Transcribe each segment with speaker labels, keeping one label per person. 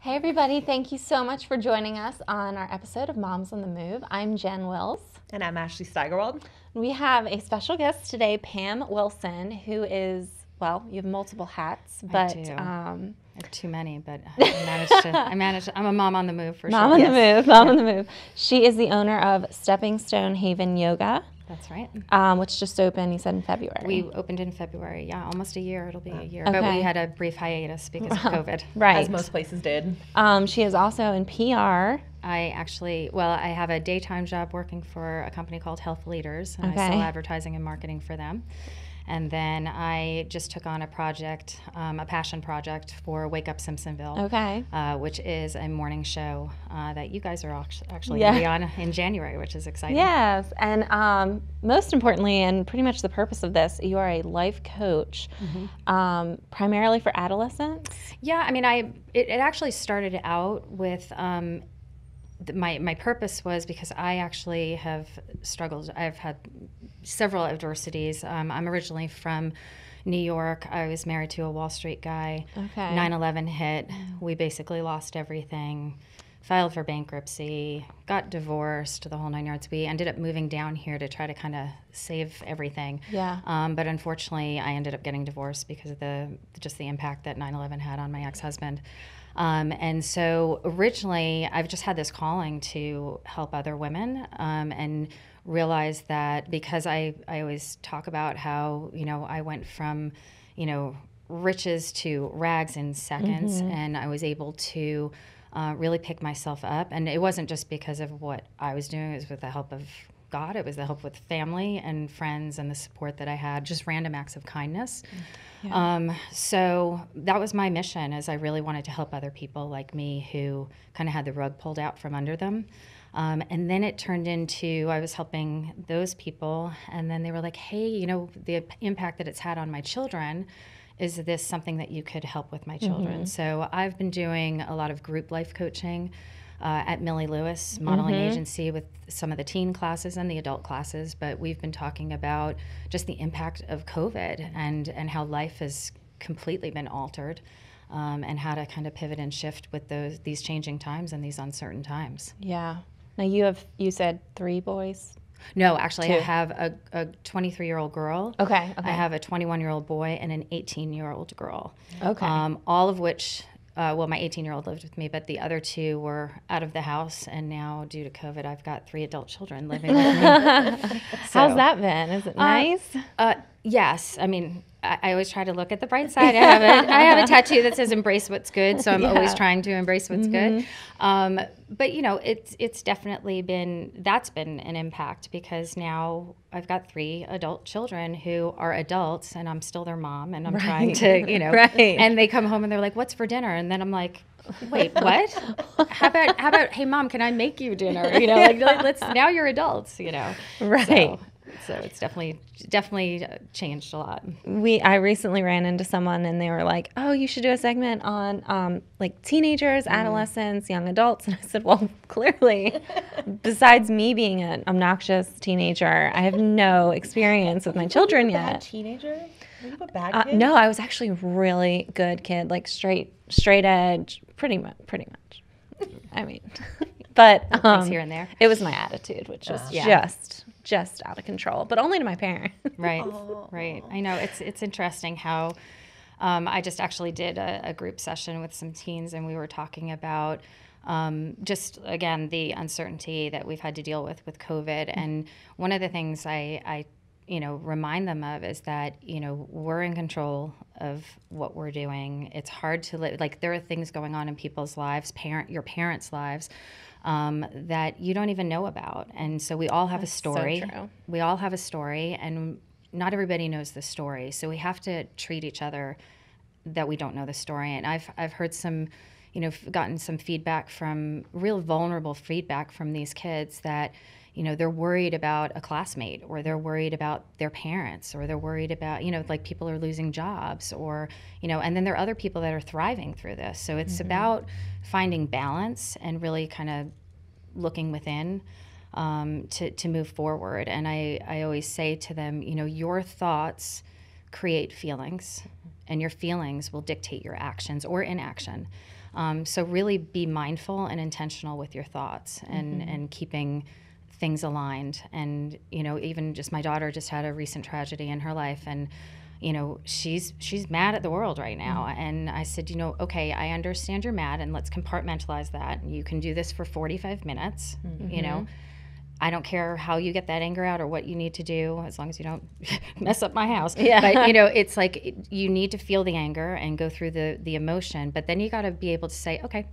Speaker 1: Hey everybody, thank you so much for joining us on our episode of Moms on the Move. I'm Jen Wills.
Speaker 2: And I'm Ashley Steigerwald.
Speaker 1: We have a special guest today, Pam Wilson, who is, well, you have multiple hats, but
Speaker 3: I do. I have too many, but I managed. I'm a mom on the move for
Speaker 1: Mom
Speaker 3: sure.
Speaker 1: on the Move, Mom on the Move. She is the owner of Stepping Stone Haven Yoga.
Speaker 3: That's right.
Speaker 1: Which just opened, you said, in February.
Speaker 3: We opened in February. Yeah, almost a year. It'll be a year.
Speaker 1: Okay.
Speaker 3: But we had a brief hiatus because of COVID.
Speaker 1: Right.
Speaker 2: As most places did.
Speaker 1: She is also in PR.
Speaker 3: I have a daytime job working for a company called Health Leaders, and I
Speaker 1: Okay.
Speaker 3: sell advertising and marketing for them. And then I just took on a project, a passion project for Wake Up Simpsonville,
Speaker 1: Okay.
Speaker 3: which is a morning show that you guys are actually
Speaker 1: Yeah.
Speaker 3: going to be on in January, which is exciting.
Speaker 1: Yes, and most importantly, and pretty much the purpose of this, you are a life coach, primarily for adolescents.
Speaker 3: Yeah, I mean, it actually started out with my purpose was because I actually have struggled. I've had several adversities. I'm originally from New York. I was married to a Wall Street guy.
Speaker 1: Okay.
Speaker 3: 9/11 hit. We basically lost everything. Filed for bankruptcy. Got divorced. The whole nine yards. We ended up moving down here to try to kind of save everything.
Speaker 1: Yeah.
Speaker 3: But unfortunately, I ended up getting divorced because of the impact that 9/11 had on my ex-husband. And so originally, I've just had this calling to help other women and realize that because I always talk about how, I went from, riches to rags in seconds, and I was able to really pick myself up. And it wasn't just because of what I was doing, it was with the help of God. It was the help with family and friends and the support that I had, just random acts of kindness.
Speaker 1: Yeah.
Speaker 3: So that was my mission, is I really wanted to help other people like me who kind of had the rug pulled out from under them. And then it turned into, I was helping those people, and then they were like, hey, the impact that it's had on my children, is this something that you could help with my children? So I've been doing a lot of group life coaching at Millie Lewis Modeling Agency with some of the teen classes and the adult classes, but we've been talking about just the impact of COVID and how life has completely been altered, and how to kind of pivot and shift with these changing times and these uncertain times.
Speaker 1: Yeah. Now you said 3 boys?
Speaker 3: No, actually,
Speaker 1: 2.
Speaker 3: I have a 23-year-old girl.
Speaker 1: Okay.
Speaker 3: I have a 21-year-old boy and an 18-year-old girl.
Speaker 1: Okay.
Speaker 3: All of which, my 18-year-old lived with me, but the other 2 were out of the house, and now due to COVID, I've got 3 adult children living with me.
Speaker 1: How's that been? Is it nice?
Speaker 3: Yes. I mean, I always try to look at the bright side. I have a tattoo that says "Embrace what's good," so I'm always trying to embrace what's good. But it's definitely been an impact, because now I've got 3 adult children who are adults, and I'm still their mom, and I'm trying to,
Speaker 1: Right.
Speaker 3: And they come home and they're like, "What's for dinner?" And then I'm like, "Wait, what? How about hey mom, can I make you dinner? Let's, now you're adults,
Speaker 1: Right.
Speaker 3: So it's definitely changed a lot.
Speaker 1: I recently ran into someone and they were like, "Oh, you should do a segment on like teenagers, adolescents, young adults." And I said, "Well, clearly, besides me being an obnoxious teenager, I have no experience with my children
Speaker 2: Bad
Speaker 1: yet."
Speaker 2: teenager? Were you a bad kid?
Speaker 1: No, I was actually a really good kid, like straight edge, pretty much. I mean, but
Speaker 3: Things here and there.
Speaker 1: it was my attitude, which was just out of control, but only to my parents.
Speaker 3: Right, right. I know it's interesting how I just actually did a group session with some teens, and we were talking about just, again, the uncertainty that we've had to deal with COVID. And one of the things I remind them of is that, we're in control of what we're doing. It's hard to live. Like, there are things going on in people's lives, your parents' lives, that you don't even know about. And so we all have a story.
Speaker 1: So true.
Speaker 3: We all have a story, and not everybody knows the story. So we have to treat each other that we don't know the story. And I've heard some, gotten some feedback from real vulnerable feedback from these kids that, they're worried about a classmate, or they're worried about their parents, or they're worried about, like people are losing jobs, or, and then there are other people that are thriving through this. So it's about finding balance and really kind of looking within to move forward. And I always say to them, your thoughts create feelings, and your feelings will dictate your actions or inaction. So really be mindful and intentional with your thoughts and keeping things aligned. And, even just my daughter just had a recent tragedy in her life, and she's mad at the world right now. And I said, okay, I understand you're mad, and let's compartmentalize that. You can do this for 45 minutes. I don't care how you get that anger out or what you need to do, as long as you don't mess up my house.
Speaker 1: Yeah.
Speaker 3: But, it's like you need to feel the anger and go through the emotion. But then you got to be able to say, okay,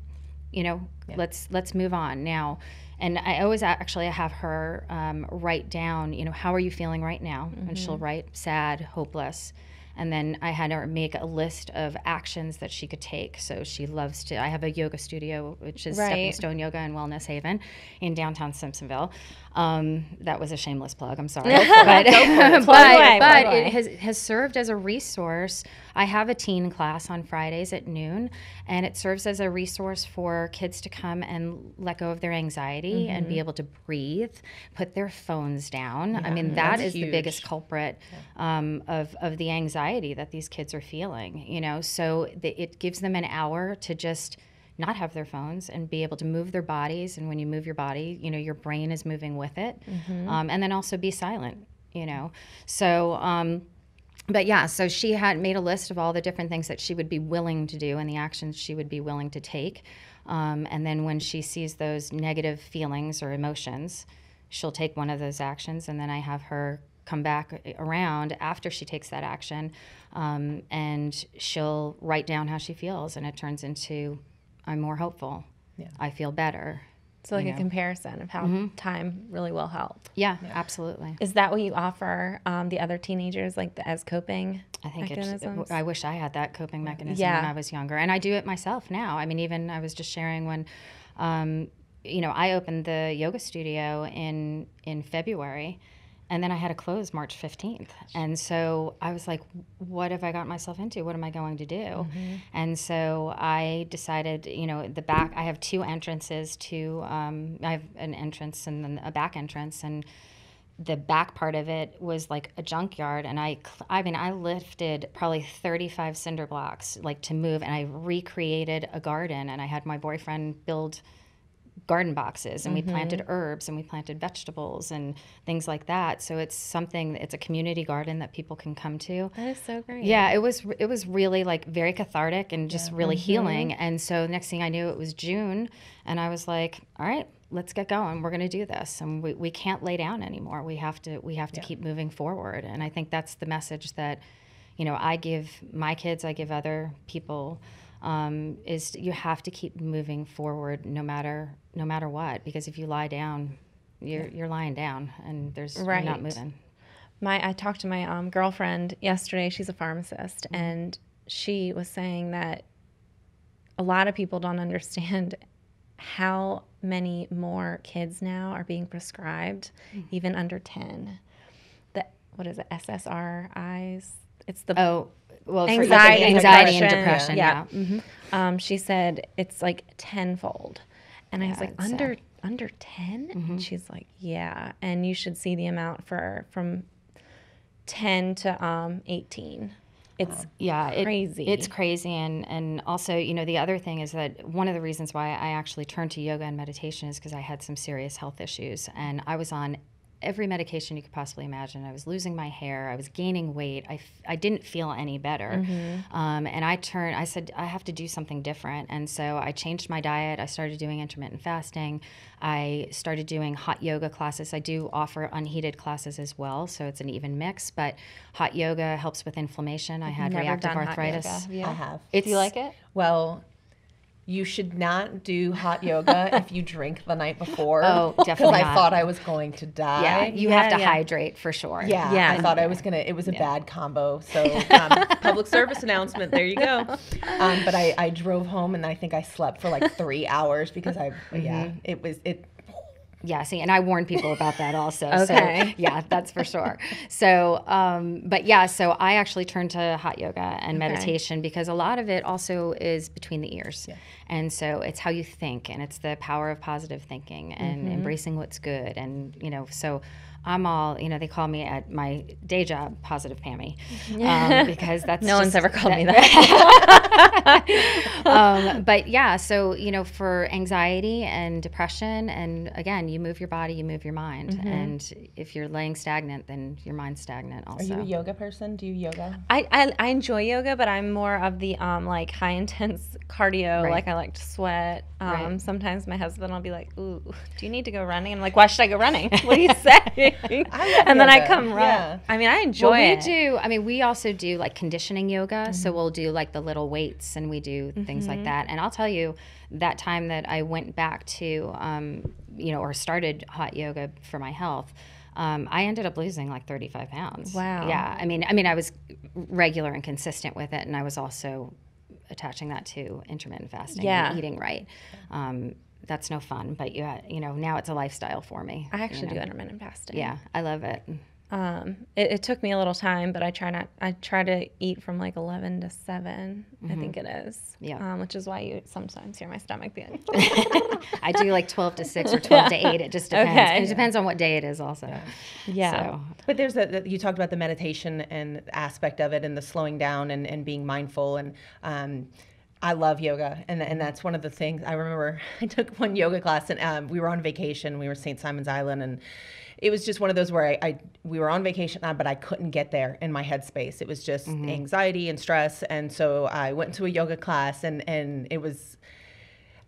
Speaker 3: let's move on now. And I always actually have her write down, how are you feeling right now? And she'll write sad, hopeless. And then I had her make a list of actions that she could take. So she loves to, I have a yoga studio, which is Stepping Stone Yoga and Wellness Haven in downtown Simpsonville. That was a shameless plug, I'm sorry. But it has served as a resource. I have a teen class on Fridays at noon, and it serves as a resource for kids to come and let go of their anxiety and be able to breathe, put their phones down. I mean, that is the biggest culprit of the anxiety that these kids are feeling, so it gives them an hour to just not have their phones and be able to move their bodies. And when you move your body, your brain is moving with it. And then also be silent, So, but yeah, so she had made a list of all the different things that she would be willing to do and the actions she would be willing to take. And then when she sees those negative feelings or emotions, she'll take one of those actions, and then I have her come back around after she takes that action, and she'll write down how she feels, and it turns into, I'm more hopeful. Yeah. I feel better.
Speaker 1: So like a comparison of how time really will help.
Speaker 3: Yeah, absolutely.
Speaker 1: Is that what you offer the other teenagers, like as coping
Speaker 3: mechanisms? I wish I had that coping mechanism when I was younger. And I do it myself now. I mean, even I was just sharing when, I opened the yoga studio in February. And then I had to close March 15th. And so I was like, what have I got myself into? What am I going to do? And so I decided, the back, I have two entrances to, I have an entrance and then a back entrance. And the back part of it was like a junkyard. And I lifted probably 35 cinder blocks, like to move. And I recreated a garden. And I had my boyfriend build garden boxes, and we planted herbs and we planted vegetables and things like that. So it's a community garden that people can come to.
Speaker 1: That is so great.
Speaker 3: Yeah, it was really like very cathartic and just really healing. And so next thing I knew, it was June, and I was like, all right, let's get going. We're going to do this, and we can't lay down anymore. We have to keep moving forward. And I think that's the message that, I give my kids, I give other people. Is you have to keep moving forward no matter what, because if you lie down, you're lying down, and you're not moving.
Speaker 1: I talked to my girlfriend yesterday. She's a pharmacist, and she was saying that a lot of people don't understand how many more kids now are being prescribed, even under 10. What is it, SSRIs? It's the anxiety and depression. Yeah. She said it's like tenfold, and I was like, under 10, and she's like, yeah, and you should see the amount from 10 to 18. It's crazy.
Speaker 3: It's crazy, and also, the other thing is that one of the reasons why I actually turned to yoga and meditation is because I had some serious health issues, and I was on every medication you could possibly imagine. I was losing my hair. I was gaining weight. I didn't feel any better. And I said, I have to do something different. And so I changed my diet. I started doing intermittent fasting. I started doing hot yoga classes. I do offer unheated classes as well, so it's an even mix. But hot yoga helps with inflammation. I had reactive arthritis.
Speaker 2: I have.
Speaker 1: Do you like it?
Speaker 2: Well, you should not do hot yoga if you drink the night before.
Speaker 3: Oh, definitely
Speaker 2: Because I thought I was going to die.
Speaker 3: Yeah, you have to hydrate for sure.
Speaker 2: Yeah. I thought I was it was a bad combo. So
Speaker 4: Public service announcement. There you go.
Speaker 2: But I drove home, and I think I slept for like 3 hours because it.
Speaker 3: Yeah, see, and I warn people about that also.
Speaker 1: Okay.
Speaker 3: So, yeah, that's for sure. So, so I actually turned to hot yoga and meditation because a lot of it also is between the ears. Yeah. And so it's how you think, and it's the power of positive thinking and embracing what's good. And, so I'm all, they call me at my day job Positive Pammy, because that's
Speaker 1: No one's ever called me that.
Speaker 3: But yeah, so, for anxiety and depression, and again, you move your body, you move your mind. And if you're laying stagnant, then your mind's stagnant also.
Speaker 2: Are you a yoga person? Do you yoga?
Speaker 1: I enjoy yoga, but I'm more of the like high intense cardio.
Speaker 3: Right.
Speaker 1: Like I like to sweat.
Speaker 3: Right.
Speaker 1: Sometimes my husband will be like, "Ooh, do you need to go running?" And I'm like, "Why should I go running? What do you say?" And then I come run.
Speaker 2: Yeah.
Speaker 1: I mean, I enjoy it.
Speaker 3: We also do like conditioning yoga. So we'll do like the little weights, and we do things like that. And I'll tell you, that time that I went back to, or started hot yoga for my health, I ended up losing like 35 pounds.
Speaker 1: Wow.
Speaker 3: Yeah. I mean, I was regular and consistent with it, and I was also attaching that to intermittent fasting and eating right. That's no fun, but now it's a lifestyle for me.
Speaker 1: I actually do intermittent fasting.
Speaker 3: Yeah, I love it.
Speaker 1: It took me a little time, but I try to eat from like 11 to 7, I think it is.
Speaker 3: Yeah.
Speaker 1: Which is why you sometimes hear my stomach being.
Speaker 3: I do like 12 to 6 or 12 to 8. It just depends.
Speaker 1: Okay.
Speaker 3: And it depends on what day it is also.
Speaker 1: Yeah.
Speaker 3: So,
Speaker 2: But there's you talked about the meditation and aspect of it, and the slowing down and being mindful, and I love yoga, and that's one of the things. I remember I took one yoga class, and we were on vacation. We were St. Simon's Island, and it was just one of those where we were on vacation, but I couldn't get there in my headspace. It was just anxiety and stress, and so I went to a yoga class, and it was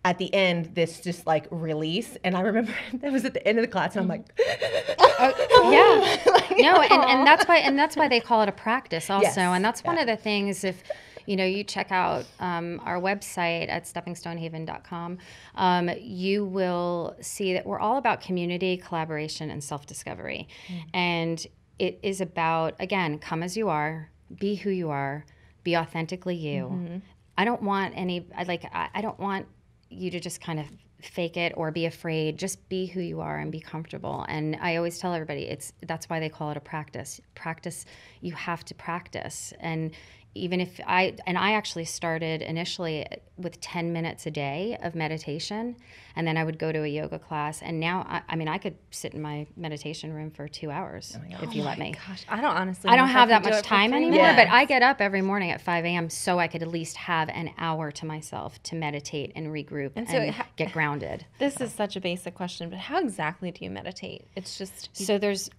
Speaker 2: at the end this just like release. And I remember that was at the end of the class, and I'm like,
Speaker 3: yeah, no, and that's why they call it a practice also,
Speaker 2: Yes.
Speaker 3: and that's one of the things. If you check out our website at steppingstonehaven.com, you will see that we're all about community, collaboration, and self-discovery. And it is about, again, come as you are, be who you are, be authentically you. I don't want I don't want you to just kind of fake it or be afraid. Just be who you are and be comfortable. And I always tell everybody, that's why they call it a practice. Practice, you have to practice. And even if I actually started initially with 10 minutes a day of meditation, and then I would go to a yoga class, and now I could sit in my meditation room for 2 hours if you let me.
Speaker 1: Gosh, I don't honestly.
Speaker 3: I don't have that
Speaker 1: do
Speaker 3: much
Speaker 1: it for
Speaker 3: time
Speaker 1: 3
Speaker 3: anymore,
Speaker 1: minutes.
Speaker 3: but I get up every morning at 5 a.m. so I could at least have an hour to myself to meditate and regroup and get grounded.
Speaker 1: This is such a basic question, but how exactly do you meditate? It's just
Speaker 3: So there's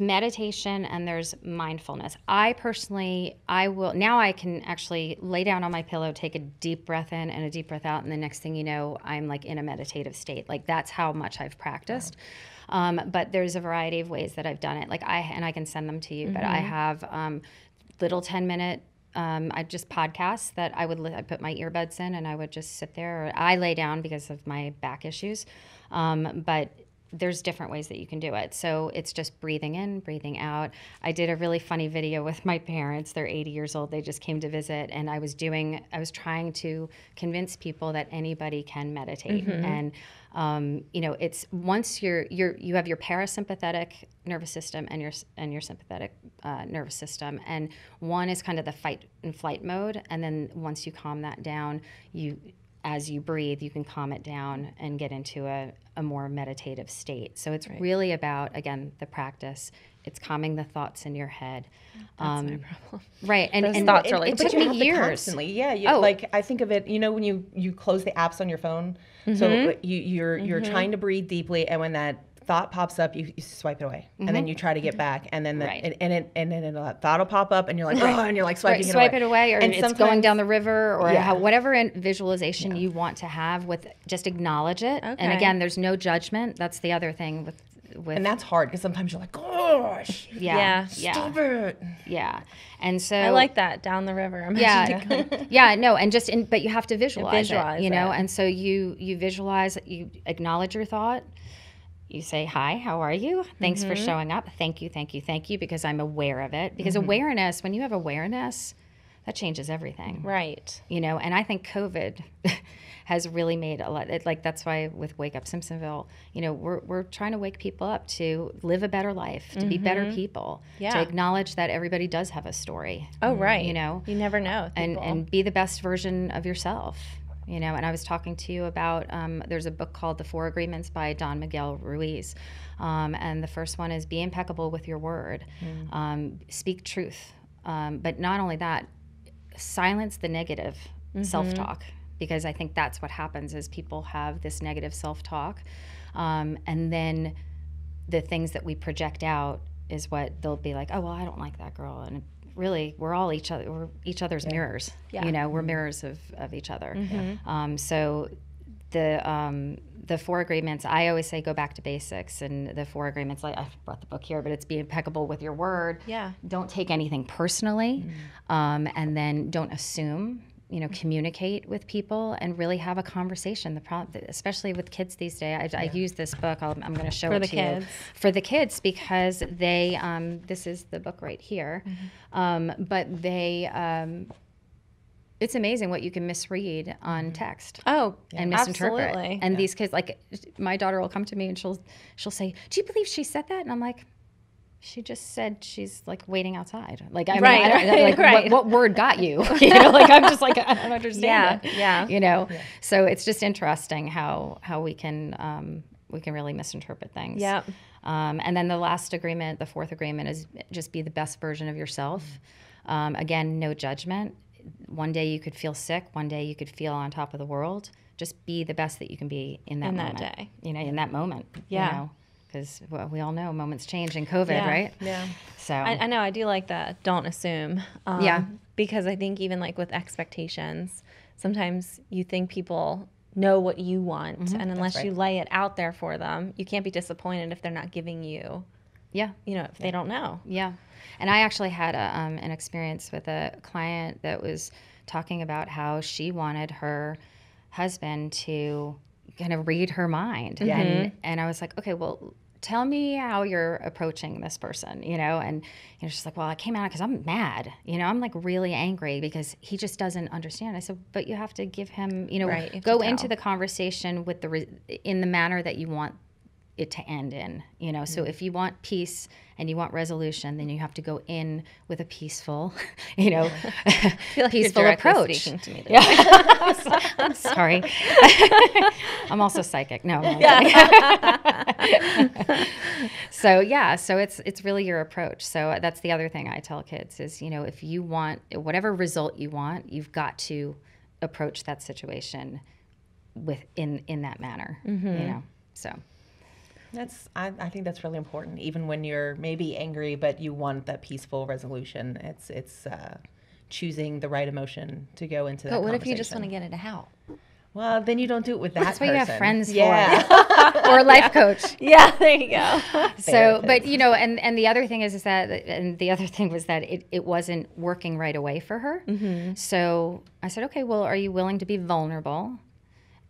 Speaker 3: meditation and there's mindfulness. I can actually lay down on my pillow, take a deep breath in and a deep breath out, and the next thing you know, I'm like in a meditative state. Like that's how much I've practiced. But there's a variety of ways that I've done it. Like I can send them to you, but I have little 10-minute I just podcasts that I put my earbuds in and I would just sit there. Or I lay down because of my back issues, but there's different ways that you can do it. So it's just breathing in, breathing out. I did a really funny video with my parents. They're 80 years old. They just came to visit, and I was trying to convince people that anybody can meditate. And it's once you have your parasympathetic nervous system and your sympathetic nervous system, and one is kind of the fight and flight mode, and then once you calm that down, as you breathe, you can calm it down and get into a more meditative state. So it's really about, again, the practice. It's calming the thoughts in your head.
Speaker 1: That's my problem.
Speaker 3: Right. And
Speaker 1: thoughts are like,
Speaker 3: it took me years.
Speaker 2: Constantly. Yeah. Like I think of it, when you close the apps on your phone, so you're trying to breathe deeply, and when that thought pops up, you swipe it away, and then you try to get back, and then that thought will pop up, and you're like, oh, and you're like swiping
Speaker 3: it away, or
Speaker 2: and
Speaker 3: it's going down the river, or whatever visualization you want to have. Just acknowledge it, and again, there's no judgment. That's the other thing with
Speaker 2: and that's hard because sometimes you're like, gosh, stupid.
Speaker 3: Yeah, and so
Speaker 1: I like that, down the river.
Speaker 3: But you have to visualize it, and so you visualize, you acknowledge your thought. You say, hi, how are you? Thanks for showing up. Thank you, because I'm aware of it. Because awareness, when you have awareness, that changes everything.
Speaker 1: Right.
Speaker 3: And I think COVID has really made a lot. That's why with Wake Up Simpsonville, we're trying to wake people up to live a better life, to be better people, to acknowledge that everybody does have a story.
Speaker 1: Oh, right. You never know.
Speaker 3: And be the best version of yourself. you know. And I was talking to you about, there's a book called The Four Agreements by Don Miguel Ruiz. And the first one is be impeccable with your word, speak truth. But not only that, silence the negative self-talk, because I think that's what happens is people have this negative self-talk. And then the things that we project out is what they'll be like, oh, well, I don't like that girl. And really, we're all we're each other's mirrors. Yeah. You know, we're mirrors of each other. So the four agreements, I always say go back to basics. And the four agreements, like I brought the book here, but it's be impeccable with your word.
Speaker 1: Yeah.
Speaker 3: Don't take anything personally. And then don't assume. You know, communicate with people and really have a conversation. The problem, especially with kids these days, I use this book. I'm going to show it to you for the kids because they. This is the book right here, but they. It's amazing what you can misread on text.
Speaker 1: Oh,
Speaker 3: and misinterpret.
Speaker 1: Absolutely.
Speaker 3: And these kids, like my daughter, will come to me and she'll say, "Do you believe she said that?" And I'm like, she just said she's like waiting outside. Like, I mean, I don't, what word got you? You know, like I'm just like, I don't understand it.
Speaker 1: Yeah.
Speaker 3: You know, so it's just interesting how we can really misinterpret things.
Speaker 1: Yeah.
Speaker 3: And then the last agreement, the fourth agreement, is just be the best version of yourself. Again, no judgment. One day you could feel sick. One day you could feel on top of the world. Just be the best that you can be in that moment.
Speaker 1: That day.
Speaker 3: You know, in that moment.
Speaker 1: Yeah.
Speaker 3: You know? Because we all know moments change in COVID, right?
Speaker 2: Yeah.
Speaker 3: So
Speaker 1: I know, I do like that. Don't assume. Because I think even like with expectations, sometimes you think people know what you want, and unless you lay it out there for them, you can't be disappointed if they're not giving you. You know, if they don't know.
Speaker 3: Yeah. And I actually had an experience with a client that was talking about how she wanted her husband to kind of read her mind. And I was like, okay, well, tell me how you're approaching this person, you know? And she's like, well, I came out because I'm mad. You know, I'm like really angry because he just doesn't understand. I said, but you have to give him, you know, go into the conversation with in the manner that you want it to end in, you know? So if you want peace and you want resolution, then you have to go in with a peaceful, you know, peaceful approach.
Speaker 1: To me
Speaker 3: I'm sorry. I'm also psychic. No. So it's really your approach. So that's the other thing I tell kids is, you know, if you want whatever result you want, you've got to approach that situation in that manner, you know, so.
Speaker 2: I think that's really important. Even when you're maybe angry, but you want that peaceful resolution, it's choosing the right emotion to go into that conversation.
Speaker 1: But what if you just want to get it out?
Speaker 2: Well, then you don't do it with that person.
Speaker 3: That's why you have friends for. Or a life coach.
Speaker 1: Yeah, there you go.
Speaker 3: So, but you know, and the other thing is that, and the other thing was that it wasn't working right away for her. So I said, okay, well, are you willing to be vulnerable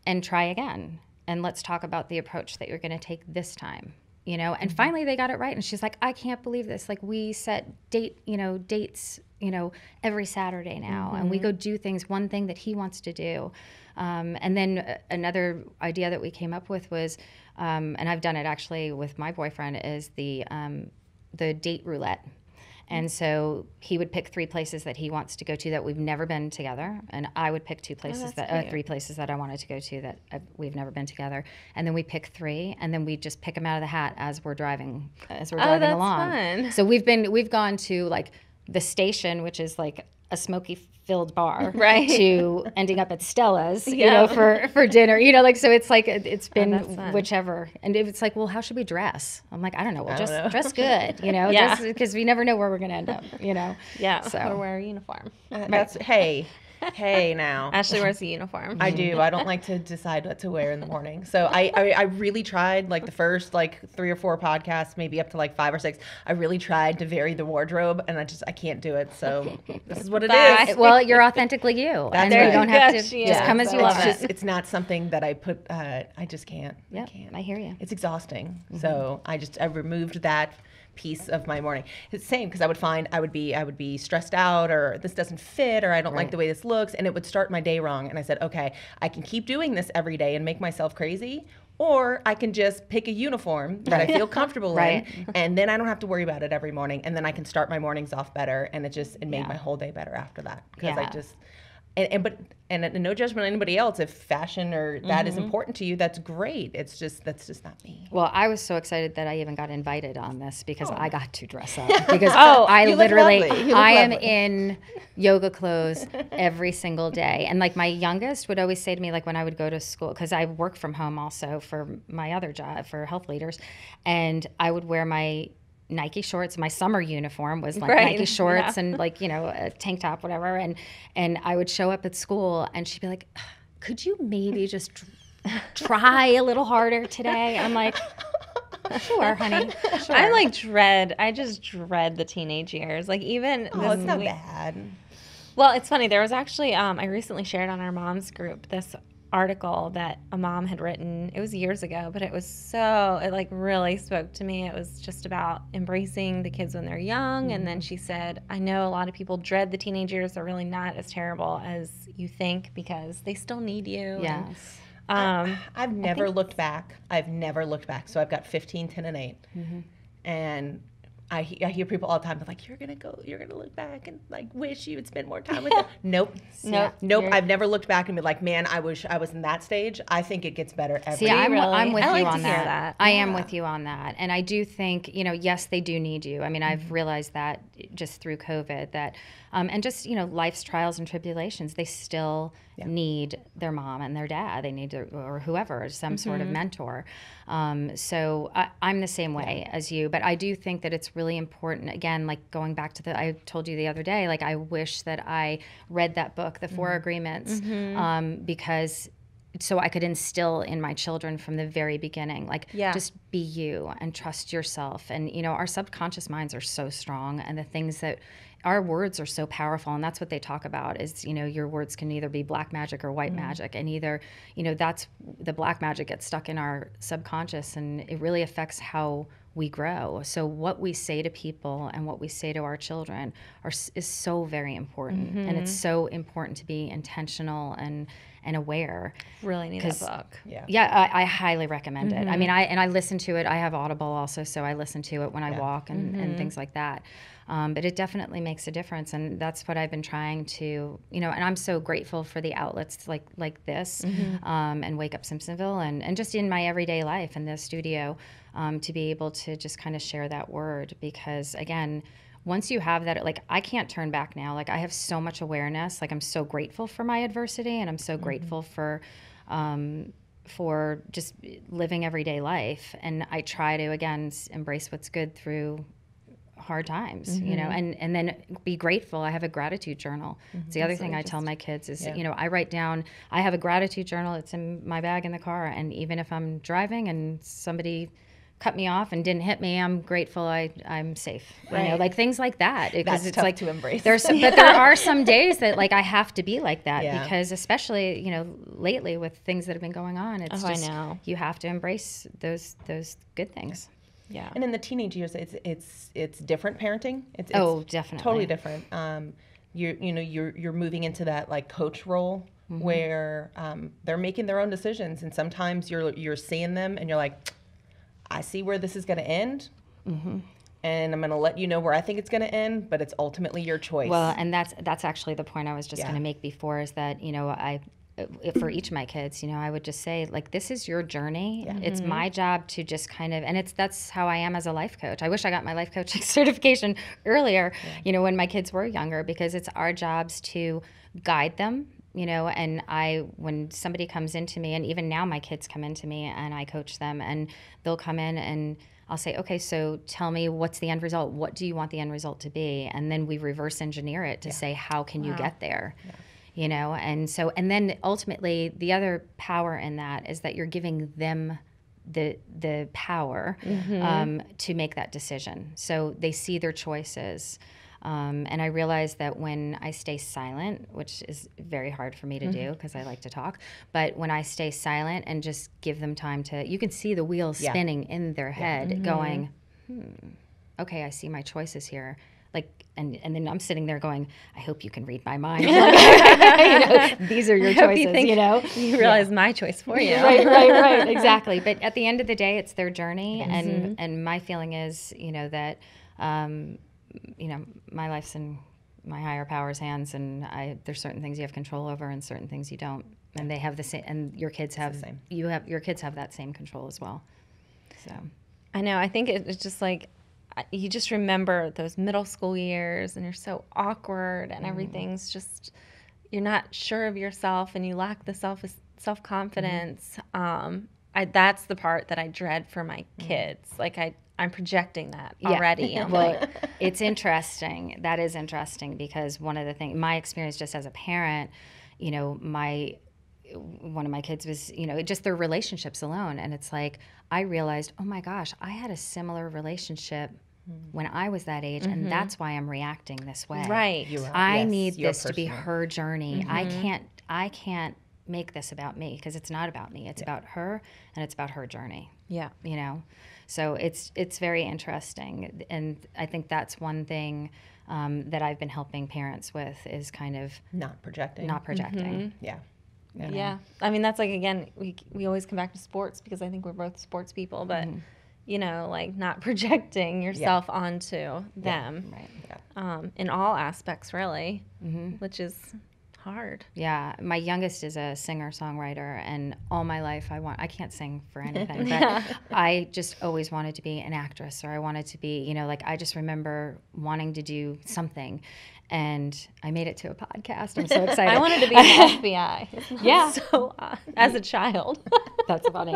Speaker 3: and try again? And let's talk about the approach that you're going to take this time, you know? And finally they got it right. And she's like, I can't believe this. Like we set dates, you know, every Saturday now. And we go do things, one thing that he wants to do. And then another idea that we came up with was, and I've done it actually with my boyfriend, is the date roulette. And so he would pick 3 places that he wants to go to that we've never been together, and I would pick 3 places 3 places that I wanted to go to that we've never been together. And then we pick 3, and then we just pick them out of the hat as we're driving along.
Speaker 1: Fun.
Speaker 3: So we've gone to like the station, which is like a smoky-filled bar,
Speaker 1: right,
Speaker 3: to ending up at Stella's, you know, for dinner, you know, like, so it's like, it's been whichever. And it's like, well, how should we dress? I'm like, I don't know. Well, just dress good, you know, just because we never know where we're going to end up, you know?
Speaker 1: Yeah.
Speaker 3: So.
Speaker 1: Or wear a uniform.
Speaker 2: Hey now.
Speaker 1: Ashley wears a uniform.
Speaker 2: I do. I don't like to decide what to wear in the morning. So I really tried, like the first like 3 or 4 podcasts, maybe up to like 5 or 6. I really tried to vary the wardrobe, and I can't do it. So this is what it is.
Speaker 3: Well, you're authentically you.
Speaker 2: That's
Speaker 3: and
Speaker 2: right.
Speaker 3: you don't have to just come as you are.
Speaker 2: It's not something that I put, I just can't.
Speaker 3: Yeah, I hear you.
Speaker 2: It's exhausting. So I removed that piece of my morning. It's the same, because I would be stressed out, or this doesn't fit, or I don't like the way this looks, and it would start my day wrong. And I said, okay, I can keep doing this every day and make myself crazy, or I can just pick a uniform that I feel comfortable in, and then I don't have to worry about it every morning, and then I can start my mornings off better, and it made my whole day better after that, because and no judgment on anybody else. If fashion or that is important to you, that's great. That's just not me.
Speaker 3: Well, I was so excited that I even got invited on this because I got to dress up. Because I
Speaker 2: you look
Speaker 3: literally,
Speaker 2: lovely. You look
Speaker 3: I am
Speaker 2: lovely.
Speaker 3: in yoga clothes every single day. And like my youngest would always say to me, like when I would go to school, because I work from home also for my other job for Health Leaders, and I would wear my Nike shorts. My summer uniform was like
Speaker 1: Right.
Speaker 3: Nike shorts and like, you know, a tank top, whatever. And I would show up at school and she'd be like, could you maybe just try a little harder today? I'm like, sure, honey. Sure.
Speaker 1: I just dread the teenage years. Like even
Speaker 2: Oh, it's not bad.
Speaker 1: Well, it's funny. There was actually, I recently shared on our mom's group this article that a mom had written. It was years ago, but it like really spoke to me. It was just about embracing the kids when they're young. And then she said, I know a lot of people dread the teenage years. They're really not as terrible as you think because they still need you.
Speaker 3: Yes.
Speaker 2: I've never looked back. So I've got 15, 10, and 8. And I hear people all the time, they're like, you're going to look back and like wish you would spend more time with them. Nope. I've never looked back and been like, man, I wish I was in that stage. I think it gets better every
Speaker 3: See,
Speaker 2: day.
Speaker 3: I'm with
Speaker 1: I
Speaker 3: you
Speaker 1: like
Speaker 3: on
Speaker 1: to hear
Speaker 3: that.
Speaker 1: that.
Speaker 3: I am with you on that. And I do think, you know, yes, they do need you. I mean, I've realized that just through COVID that, and just, you know, life's trials and tribulations, they still need their mom and their dad. They need or whoever, some sort of mentor. So I'm the same way as you, but I do think that it's really important, again, like going back to I told you the other day, like I wish that I read that book, The Four Agreements, because so I could instill in my children from the very beginning, like just be you and trust yourself. And, you know, our subconscious minds are so strong, and the things that our words are so powerful, and that's what they talk about is, you know, your words can either be black magic or white magic, and either, you know, that's the black magic gets stuck in our subconscious, and it really affects how we grow. So what we say to people and what we say to our children is so very important, and it's so important to be intentional and aware.
Speaker 1: Really need that book.
Speaker 3: I highly recommend it. I mean, I listen to it. I have Audible also, so I listen to it when I walk and things like that. But it definitely makes a difference, and that's what I've been trying to, you know, and I'm so grateful for the outlets like this, and Wake Up Simpsonville, and just in my everyday life in the studio, to be able to just kind of share that word, because again, once you have that, like I can't turn back now. Like I have so much awareness. Like I'm so grateful for my adversity, and I'm so grateful for just living everyday life. And I try to again embrace what's good through hard times, you know, and then be grateful. I have a gratitude journal. It's the other thing I tell my kids is, you know, I write down, I have a gratitude journal. It's in my bag in the car. And even if I'm driving and somebody cut me off and didn't hit me, I'm grateful I'm safe. You know, like things like that. Because it's
Speaker 2: tough
Speaker 3: like
Speaker 2: to embrace.
Speaker 3: But there are some days that like I have to be like that because especially, you know, lately with things that have been going on, it's just
Speaker 1: I know.
Speaker 3: You have to embrace those good things.
Speaker 1: Yeah.
Speaker 2: And in the teenage years, it's different parenting. It's
Speaker 3: definitely
Speaker 2: totally different. You're moving into that like coach role where they're making their own decisions, and sometimes you're seeing them and you're like, I see where this is going to end, and I'm going to let you know where I think it's going to end, but it's ultimately your choice.
Speaker 3: Well, and that's actually the point I was just going to make before is that, you know, for each of my kids, you know, I would just say, like, this is your journey. It's my job to just kind of, and that's how I am as a life coach. I wish I got my life coaching certification earlier, you know, when my kids were younger, because it's our jobs to guide them, you know, and when somebody comes into me, and even now my kids come into me and I coach them, and they'll come in and I'll say, okay, so tell me what's the end result? What do you want the end result to be? And then we reverse engineer it to say, how can you get there? You know, and then ultimately the other power in that is that you're giving them the power to make that decision. So they see their choices. And I realize that when I stay silent, which is very hard for me to do because I like to talk, but when I stay silent and just give them time to, you can see the wheels spinning in their head going, okay, I see my choices here. Like, and then I'm sitting there going, I hope you can read my mind. You know, these are your choices, you know.
Speaker 1: You realize my choice for you.
Speaker 3: Right, exactly. But at the end of the day, it's their journey, and my feeling is, you know, that, you know, my life's in my higher power's hands, and there's certain things you have control over and certain things you don't. And they have the same, and your kids have your kids have that same control as well. So
Speaker 1: I know. I think it's just like you just remember those middle school years, and you're so awkward, and everything's just, you're not sure of yourself, and you lack the self-confidence. That's the part that I dread for my kids. Like I'm projecting that already.
Speaker 3: Well, it's interesting. That is interesting, because one of the things, my experience just as a parent, you know, one of my kids was, you know, just their relationships alone. And it's like, I realized, oh my gosh, I had a similar relationship when I was that age, and that's why I'm reacting this way.
Speaker 1: Right.
Speaker 3: I need this to be her journey. I can't make this about me, because it's not about me. It's about her, and it's about her journey.
Speaker 1: Yeah.
Speaker 3: You know? So it's very interesting. And I think that's one thing that I've been helping parents with, is kind of
Speaker 2: not projecting.
Speaker 3: Yeah.
Speaker 1: Yeah. I mean, that's like, again, we always come back to sports, because I think we're both sports people, but you know, like not projecting yourself onto them.
Speaker 3: Right.
Speaker 2: Yeah.
Speaker 1: In all aspects, really, which is hard.
Speaker 3: Yeah. My youngest is a singer-songwriter, and all my life I can't sing for anything, but I just always wanted to be an actress, or I wanted to be, you know, like, I just remember wanting to do something, and I made it to a podcast. I'm so excited.
Speaker 1: I wanted to be an FBI.
Speaker 3: Yeah.
Speaker 1: So as a child.
Speaker 3: That's funny.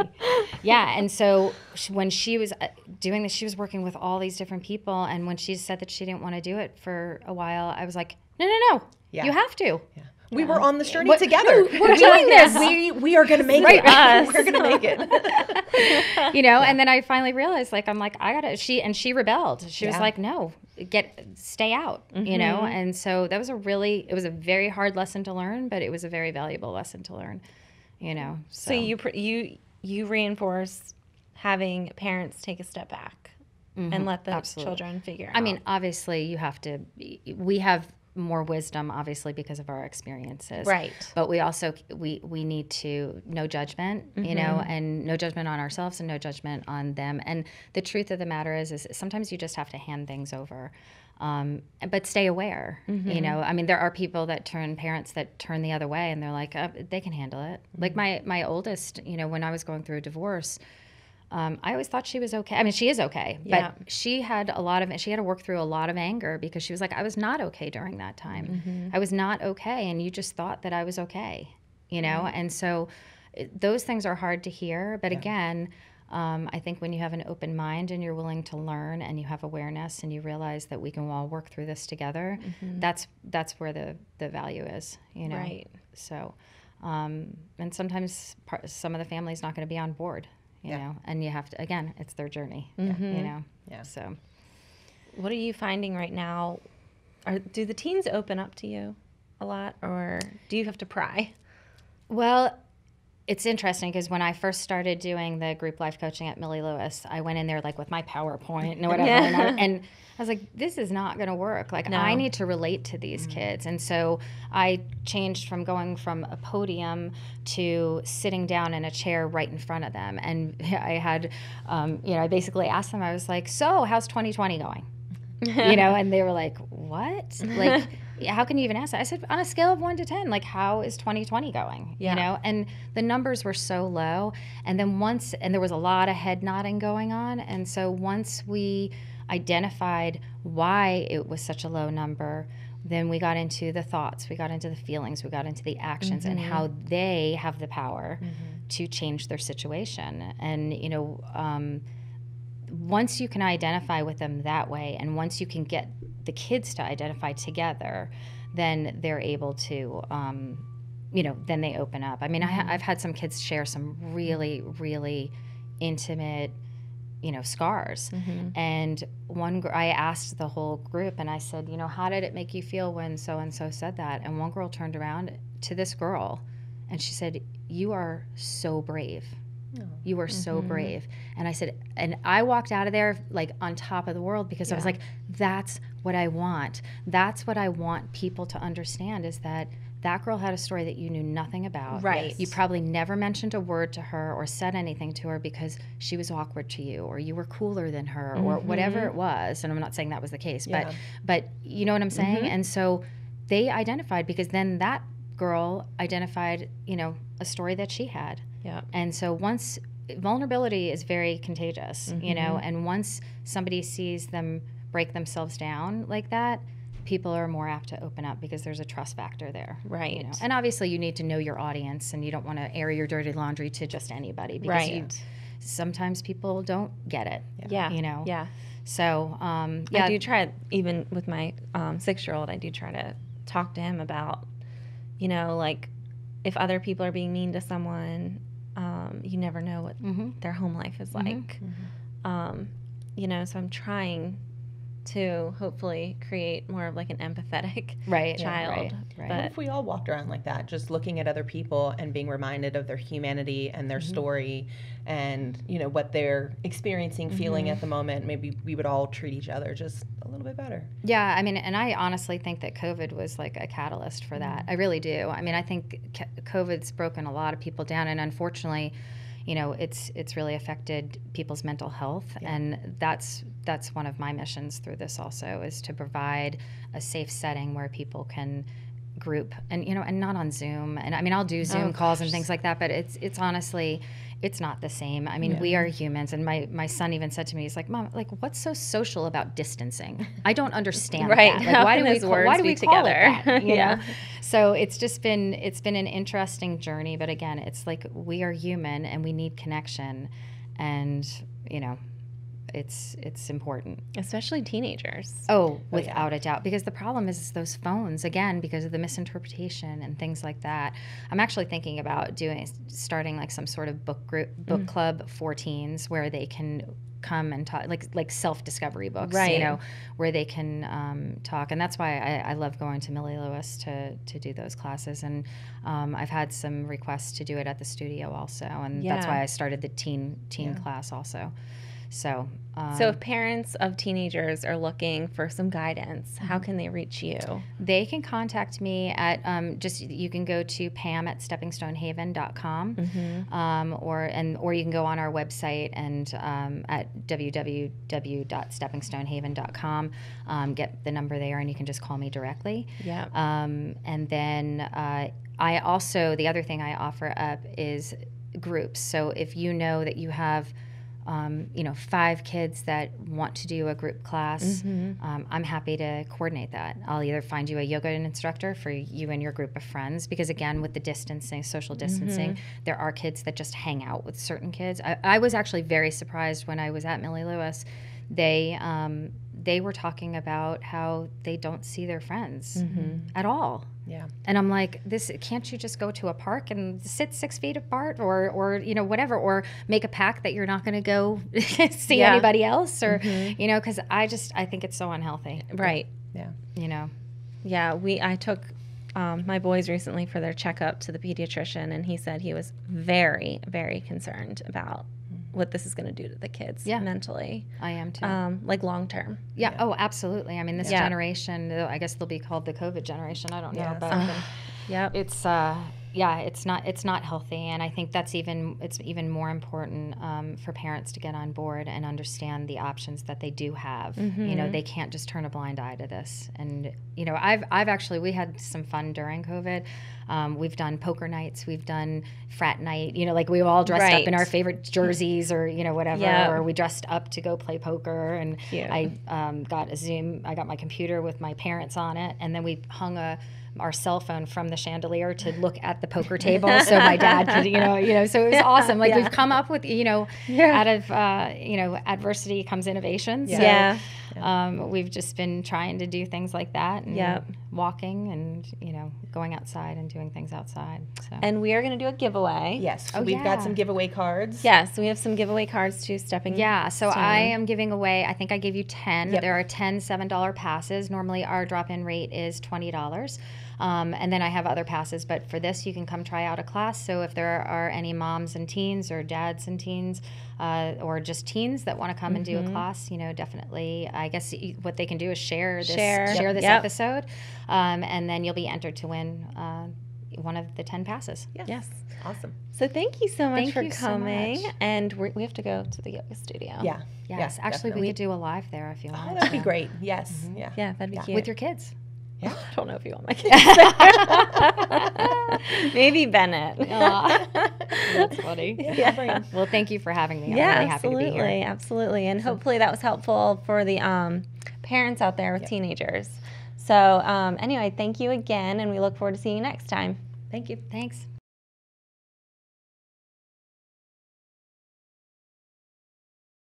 Speaker 3: Yeah. And so when she was doing this, she was working with all these different people. And when she said that she didn't want to do it for a while, I was like, no.
Speaker 2: Yeah.
Speaker 3: You have to.
Speaker 2: Yeah. We were on the journey together.
Speaker 3: We're doing this.
Speaker 2: We are going to make it. We're going to make it.
Speaker 3: You know, and then I finally realized, like, I'm like, I gotta. She rebelled. She was like, no, stay out. You know, and so that was it was a very hard lesson to learn, but it was a very valuable lesson to learn. You know,
Speaker 1: so you reinforce having parents take a step back and let the children figure out.
Speaker 3: I mean, obviously, you have to. We have more wisdom, obviously, because of our experiences.
Speaker 1: Right.
Speaker 3: But we also, we need to, no judgment, you know, and no judgment on ourselves and no judgment on them. And the truth of the matter is sometimes you just have to hand things over. But stay aware, you know. I mean, there are people parents that turn the other way, and they're like, they can handle it. Like my oldest, you know, when I was going through a divorce, I always thought she was okay. I mean, she is okay, but she had to work through a lot of anger, because she was like, I was not okay during that time. I was not okay, and you just thought that I was okay, you know? And so those things are hard to hear, but again, I think when you have an open mind and you're willing to learn, and you have awareness, and you realize that we can all work through this together, that's where the value is, you know?
Speaker 1: Right.
Speaker 3: So, and sometimes some of the family's not going to be on board. You know, and you have to, again, it's their journey, you know?
Speaker 2: Yeah.
Speaker 3: So.
Speaker 1: What are you finding right now? Do the teens open up to you a lot, or do you have to pry?
Speaker 3: Well, it's interesting, because when I first started doing the group life coaching at Millie Lewis, I went in there like with my PowerPoint and whatever, and I was like, this is not going to work. Like, I need to relate to these kids. And so I changed from going from a podium to sitting down in a chair right in front of them. And I had, you know, I basically asked them, I was like, so how's 2020 going? You know, and they were like, what? Like, how can you even ask that? I said, on a scale of 1 to 10, like, how is 2020 going? You know, and the numbers were so low. And then and there was a lot of head nodding going on. And so once we identified why it was such a low number, then we got into the thoughts, we got into the feelings, we got into the actions, and how they have the power to change their situation. And, you know, once you can identify with them that way, and once you can get the kids to identify together, then they're able to, you know, then they open up. I mean, I've had some kids share some really, really intimate, you know, scars. And I asked the whole group, and I said, you know, how did it make you feel when so-and-so said that? And one girl turned around to this girl, and she said, you are so brave. You are so brave. And I said, and I walked out of there like on top of the world, because I was like, that's what I want. That's what I want people to understand, is that that girl had a story that you knew nothing about.
Speaker 1: Right.
Speaker 3: You probably never mentioned a word to her or said anything to her because she was awkward to you, or you were cooler than her, or whatever it was. And I'm not saying that was the case, but you know what I'm saying? And so they identified, because then that girl identified, you know, a story that she had.
Speaker 1: Yeah.
Speaker 3: And so once vulnerability is very contagious, you know, and once somebody sees them break themselves down like that, people are more apt to open up because there's a trust factor there.
Speaker 1: Right.
Speaker 3: You know? And obviously you need to know your audience, and you don't want to air your dirty laundry to just anybody, because sometimes people don't get it.
Speaker 1: Yeah.
Speaker 3: You know?
Speaker 1: Yeah.
Speaker 3: So,
Speaker 1: I do try, even with my 6-year-old, I do try to talk to him about, you know, like, if other people are being mean to someone, you never know what their home life is like. You know, so I'm trying to hopefully create more of like an empathetic child.
Speaker 3: Right.
Speaker 2: What if we all walked around like that, just looking at other people and being reminded of their humanity and their story, and, you know, what they're experiencing, feeling at the moment? Maybe we would all treat each other just a little bit better.
Speaker 3: Yeah, I mean, and I honestly think that COVID was like a catalyst for that. I really do. I mean, I think COVID's broken a lot of people down, and unfortunately, you know, it's really affected people's mental health, and that's one of my missions through this also, is to provide a safe setting where people can group, and, you know, and not on Zoom. And I mean, I'll do Zoom calls and things like that, but it's honestly, it's not the same. I mean, we are humans, and my son even said to me, he's like, "Mom, like, what's so social about distancing? I don't understand that. Like, why do we call it that?" You know? So it's been an interesting journey, but again, it's like, we are human and we need connection, and, you know, it's important.
Speaker 1: Especially teenagers.
Speaker 3: Oh, without a doubt. Because the problem is those phones, again, because of the misinterpretation and things like that. I'm actually thinking about starting like some sort of book club for teens, where they can come and talk, like self-discovery books, you know, where they can talk. And that's why I love going to Millie Lewis to do those classes. And I've had some requests to do it at the studio also. And that's why I started the teen class also. So
Speaker 1: if parents of teenagers are looking for some guidance, how can they reach you?
Speaker 3: They can contact me at you can go to Pam at steppingstonehaven.com, or you can go on our website and at www.steppingstonehaven.com, get the number there, and you can just call me directly.
Speaker 1: Yeah.
Speaker 3: And then I also, the other thing I offer up is groups. So if you know that you have 5 kids that want to do a group class, I'm happy to coordinate that. I'll either find you a yoga instructor for you and your group of friends, because again, with the distancing, social distancing, there are kids that just hang out with certain kids. I was actually very surprised when I was at Millie Lewis. They were talking about how they don't see their friends at all.
Speaker 2: Yeah.
Speaker 3: And I'm like, can't you just go to a park and sit 6 feet apart, or you know, whatever, or make a pact that you're not going to go see anybody else, or you know, because I think it's so unhealthy.
Speaker 1: Right.
Speaker 2: Yeah.
Speaker 3: You know.
Speaker 1: Yeah. I took my boys recently for their checkup to the pediatrician, and he said he was very, very concerned about what this is going to do to the kids mentally.
Speaker 3: I am too.
Speaker 1: Like long term.
Speaker 3: Yeah. Oh, absolutely. I mean, this generation, I guess they'll be called the COVID generation. I don't know, but it's it's not healthy, and I think it's even more important for parents to get on board and understand the options that they do have. You know, they can't just turn a blind eye to this. And you know, we had some fun during COVID. We've done poker nights, we've done frat night, you know, like we all dressed up in our favorite jerseys, or, you know, whatever, or we dressed up to go play poker. And I got a Zoom, I got my computer with my parents on it, and then we hung our cell phone from the chandelier to look at the poker table, so my dad could, you know, so it was awesome. Like we've come up with, out of, adversity comes innovation. So we've just been trying to do things like that, and walking, and, going outside and doing things outside. So.
Speaker 1: And we are going to do a giveaway.
Speaker 2: Yes. So we've got some giveaway cards.
Speaker 1: Yes, we have some giveaway cards to Stepping.
Speaker 3: Yeah, so I am giving away, I think I gave you 10. There are 10 $7 passes. Normally our drop-in rate is $20. And then I have other passes, but for this, you can come try out a class. So if there are any moms and teens or dads and teens, or just teens that want to come and do a class, definitely, I guess what they can do is share this episode, and then you'll be entered to win one of the 10 passes.
Speaker 1: Yes.
Speaker 2: Awesome.
Speaker 1: So thank you so much
Speaker 3: Thank
Speaker 1: for
Speaker 3: you so
Speaker 1: coming.
Speaker 3: much.
Speaker 1: And we have to go to the yoga studio.
Speaker 2: Yeah.
Speaker 3: Yes, actually, we could do a live there if you want.
Speaker 2: Oh, that'd be great. Yes. Yeah.
Speaker 1: Yeah, that'd be cute.
Speaker 3: With your kids.
Speaker 1: I don't know if you want my kids there. Maybe Bennett.
Speaker 3: That's funny.
Speaker 2: Yeah.
Speaker 3: Well, thank you for having me. I'm
Speaker 1: Yeah,
Speaker 3: really happy to be here.
Speaker 1: absolutely. And hopefully that was helpful for the parents out there with teenagers. So anyway, thank you again, and we look forward to seeing you next time.
Speaker 2: Thank you.
Speaker 3: Thanks.